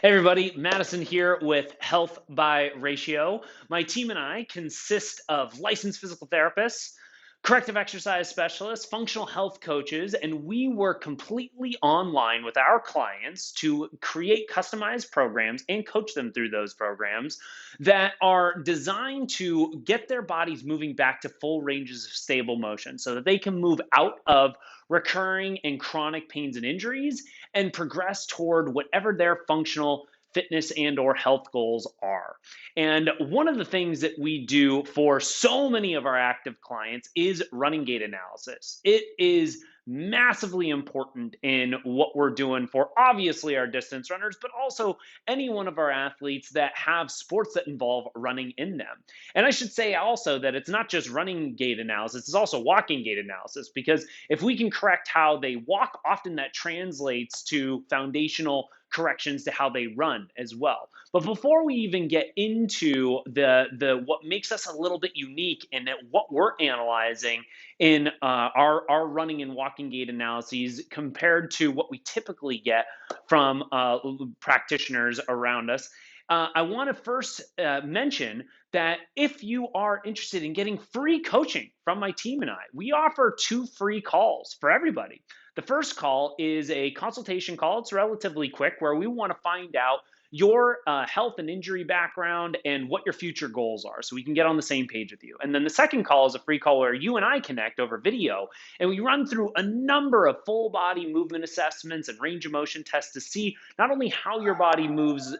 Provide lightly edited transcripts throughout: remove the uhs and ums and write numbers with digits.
Hey everybody, Madison here with Health by Ratio. My team and I consist of licensed physical therapists, corrective exercise specialists, functional health coaches, and we work completely online with our clients to create customized programs and coach them through those programs that are designed to get their bodies moving back to full ranges of stable motion so that they can move out of recurring and chronic pains and injuries and progress toward whatever their functional fitness and or health goals are. And one of the things that we do for so many of our active clients is running gait analysis. It is massively important in what we're doing for obviously our distance runners, but also any one of our athletes that have sports that involve running in them. And I should say also that it's not just running gait analysis, it's also walking gait analysis, because if we can correct how they walk, often that translates to foundational corrections to how they run as well. But before we even get into the what makes us a little bit unique in that what we're analyzing in our running and walking gait analyses compared to what we typically get from practitioners around us, I want to first mention that if you are interested in getting free coaching from my team and I, we offer 2 free calls for everybody. The first call is a consultation call. It's relatively quick where we want to find out your health and injury background and what your future goals are so we can get on the same page with you. And then the second call is a free call where you and I connect over video and we run through a number of full body movement assessments and range of motion tests to see not only how your body moves,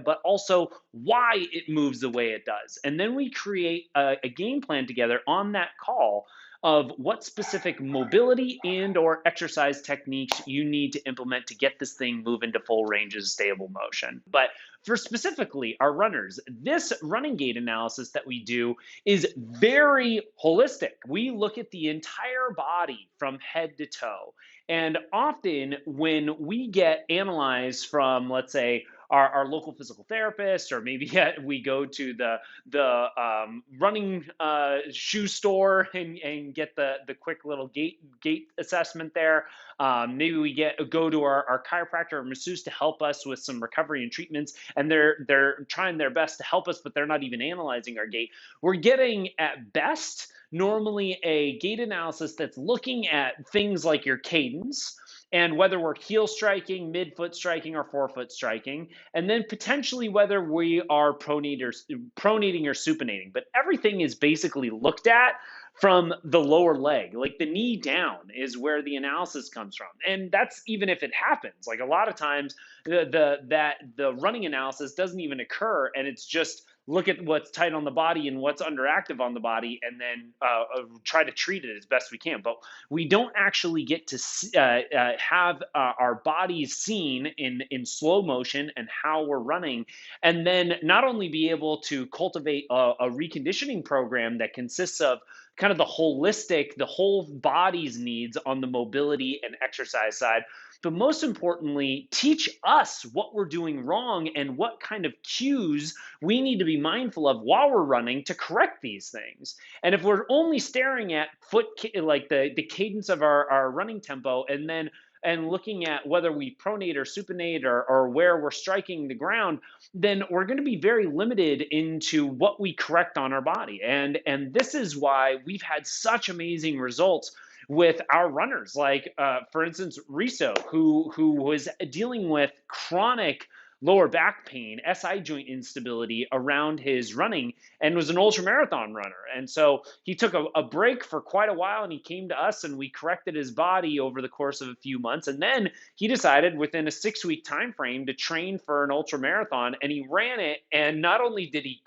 but also why it moves the way it does. And then we create a game plan together on that call of what specific mobility and or exercise techniques you need to implement to get this thing moving to full ranges of stable motion. But for specifically our runners, this running gait analysis that we do is very holistic. We look at the entire body from head to toe. And often when we get analyzed from, let's say, our local physical therapist, or maybe we go to the running shoe store and get the quick little gait assessment there. Maybe we go to our chiropractor or masseuse to help us with some recovery and treatments, and they're trying their best to help us, but they're not even analyzing our gait. We're getting at best normally a gait analysis that's looking at things like your cadence and whether we're heel striking, midfoot striking, or forefoot striking, and then potentially whether we are pronating or supinating. But everything is basically looked at from the lower leg, like the knee down is where the analysis comes from. And that's even if it happens. Like a lot of times the running analysis doesn't even occur, and it's just look at what's tight on the body and what's underactive on the body, and then try to treat it as best we can. But we don't actually get to have our bodies seen in slow motion and how we're running, and then not only be able to cultivate a reconditioning program that consists of kind of the whole body's needs on the mobility and exercise side, but most importantly, teach us what we're doing wrong and what kind of cues we need to be mindful of while we're running to correct these things. And if we're only staring at like the cadence of our running tempo and looking at whether we pronate or supinate or where we're striking the ground, then we're going to be very limited into what we correct on our body. And this is why we've had such amazing results with our runners, like for instance, Riso, who was dealing with chronic lower back pain, SI joint instability around his running, and was an ultra marathon runner. And so he took a break for quite a while, and he came to us and we corrected his body over the course of a few months. And then he decided within a 6-week time frame to train for an ultra marathon, and he ran it. And not only did he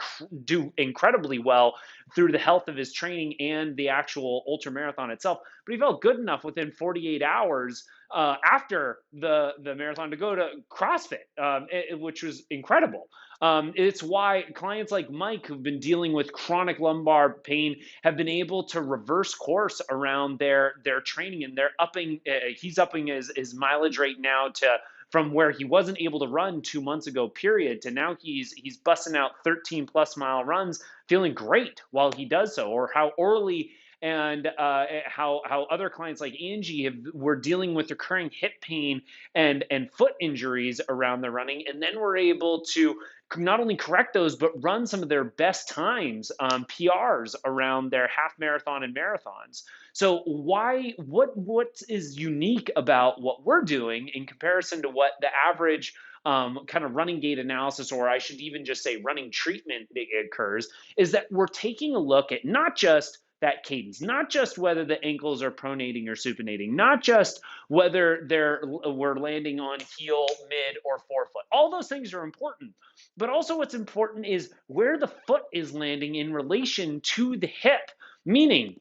do incredibly well through the health of his training and the actual ultra marathon itself, but he felt good enough within 48 hours after the marathon to go to CrossFit, which was incredible. It's why clients like Mike, who've been dealing with chronic lumbar pain, have been able to reverse course around their training, and they're upping. He's upping his mileage rate now to from where he wasn't able to run 2 months ago, period, to now he's busting out 13 plus mile runs, feeling great while he does so, or how early and how other clients like Angie were dealing with recurring hip pain and foot injuries around their running, and then were able to not only correct those but run some of their best times, PRs around their half marathon and marathons. So what is unique about what we're doing in comparison to what the average kind of running gait analysis, or I should even just say running treatment that occurs, is that we're taking a look at not just that cadence, not just whether the ankles are pronating or supinating, not just whether we're landing on heel, mid, or forefoot. All those things are important, but also what's important is where the foot is landing in relation to the hip. Meaning,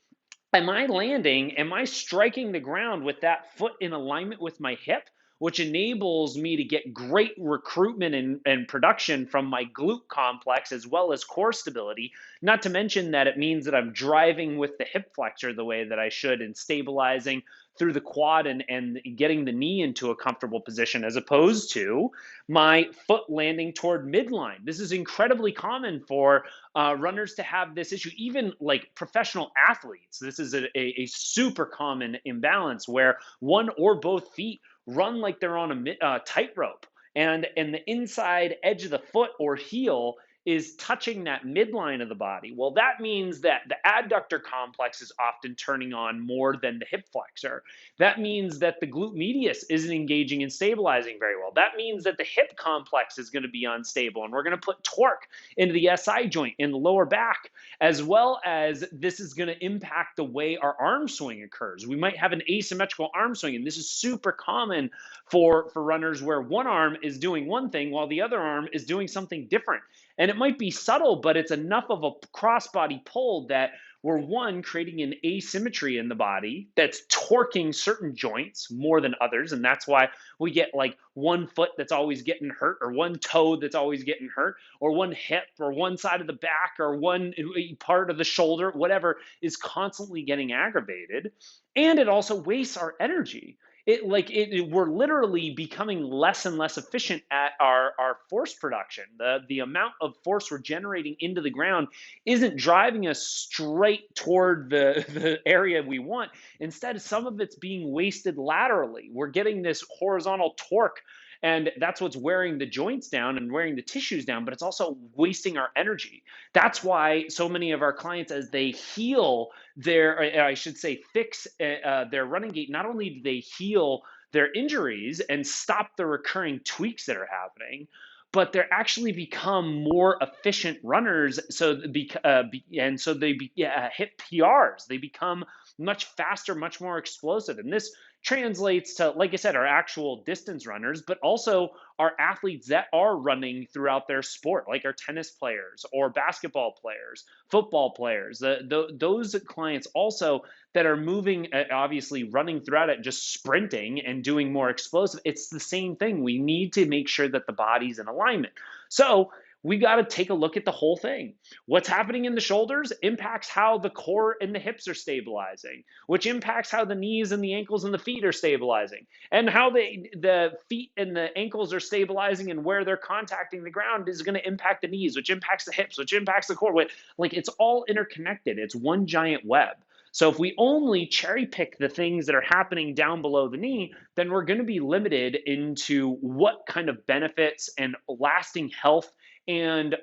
am I striking the ground with that foot in alignment with my hip, which enables me to get great recruitment and production from my glute complex as well as core stability? Not to mention that it means that I'm driving with the hip flexor the way that I should and stabilizing through the quad and getting the knee into a comfortable position, as opposed to my foot landing toward midline. This is incredibly common for runners to have this issue, even like professional athletes. This is a super common imbalance where one or both feet run like they're on a tightrope, and the inside edge of the foot or heel is touching that midline of the body. Well, that means that the adductor complex is often turning on more than the hip flexor. That means that the glute medius isn't engaging and stabilizing very well. That means that the hip complex is going to be unstable, and we're going to put torque into the SI joint in the lower back, as well as this is going to impact the way our arm swing occurs. We might have an asymmetrical arm swing, and this is super common for runners where one arm is doing one thing while the other arm is doing something different. And it might be subtle, but it's enough of a cross-body pull that we're, one, creating an asymmetry in the body that's torquing certain joints more than others. And that's why we get like one foot that's always getting hurt, or one toe that's always getting hurt, or one hip, or one side of the back, or one part of the shoulder, whatever is constantly getting aggravated. And it also wastes our energy. We're literally becoming less and less efficient at our force production. The amount of force we're generating into the ground isn't driving us straight toward the area we want. Instead, some of it's being wasted laterally. We're getting this horizontal torque, and that's what's wearing the joints down and wearing the tissues down, but it's also wasting our energy. That's why so many of our clients, as they heal I should say, fix their running gait, not only do they heal their injuries and stop the recurring tweaks that are happening, but they're actually become more efficient runners. So they hit PRs. They become much faster, much more explosive. And this translates to, like I said, our actual distance runners, but also our athletes that are running throughout their sport, like our tennis players or basketball players, football players. Those clients also that are moving, obviously running throughout it, just sprinting and doing more explosive. It's the same thing. We need to make sure that the body's in alignment. So we got to take a look at the whole thing. What's happening in the shoulders impacts how the core and the hips are stabilizing, which impacts how the knees and the ankles and the feet are stabilizing, and how the feet and the ankles are stabilizing and where they're contacting the ground is going to impact the knees, which impacts the hips, which impacts the core. Like, it's all interconnected. It's one giant web. So if we only cherry pick the things that are happening down below the knee, then we're going to be limited into what kind of benefits and lasting health and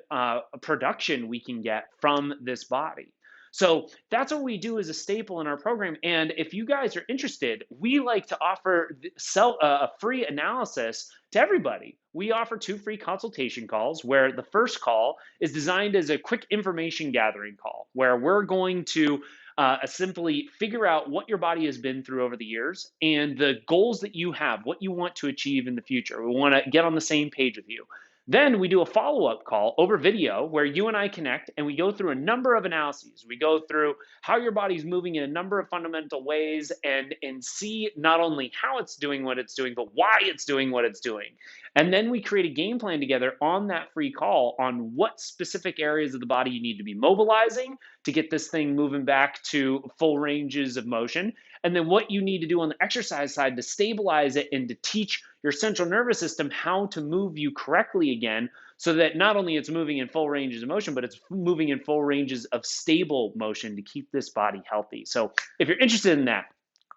production we can get from this body. So that's what we do as a staple in our program. And if you guys are interested, we like to offer a free analysis to everybody. We offer 2 free consultation calls, where the first call is designed as a quick information gathering call, where we're going to simply figure out what your body has been through over the years and the goals that you have, what you want to achieve in the future. We want to get on the same page with you. Then we do a follow-up call over video where you and I connect, and we go through a number of analyses. We go through how your body's moving in a number of fundamental ways and see not only how it's doing what it's doing, but why it's doing what it's doing. And then we create a game plan together on that free call on what specific areas of the body you need to be mobilizing to get this thing moving back to full ranges of motion, and then what you need to do on the exercise side to stabilize it and to teach your central nervous system how to move you correctly again, so that not only it's moving in full ranges of motion, but it's moving in full ranges of stable motion to keep this body healthy. So if you're interested in that,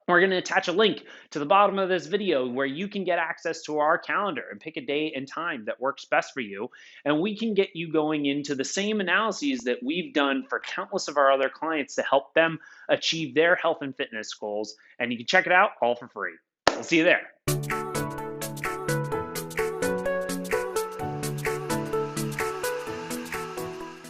we're going to attach a link to the bottom of this video where you can get access to our calendar and pick a day and time that works best for you. And we can get you going into the same analyses that we've done for countless of our other clients to help them achieve their health and fitness goals. And you can check it out all for free. We'll see you there.